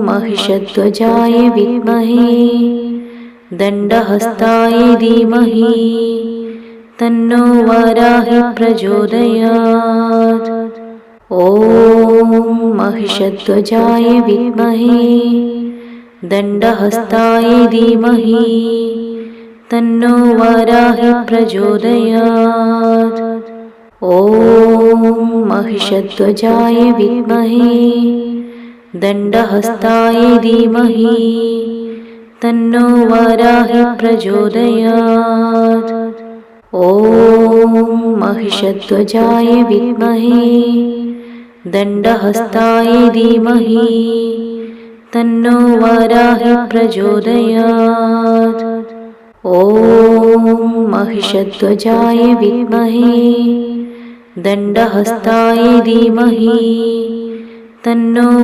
महिषध्वजाय विद्महे दण्डहस्ताय धीमहि तन्नो वाराहि प्रचोदयात्। ॐ महिषध्वजाय विद्महे दण्डहस्ताय धीमहि तन्नो वाराहि प्रचोदयात्। ॐ महिषध्वजाय विद्महे दण्डहस्ताय धीमहि तन्नो वाराहि प्रचोदयात्। ॐ महिषध्वजाय विद्महे दण्डहस्ताय धीमहि तन्नो वाराहि प्रचोदयात्। ॐ महिषध्वजाय विद्महे दण्डहस्ताय धीमहि तन्नो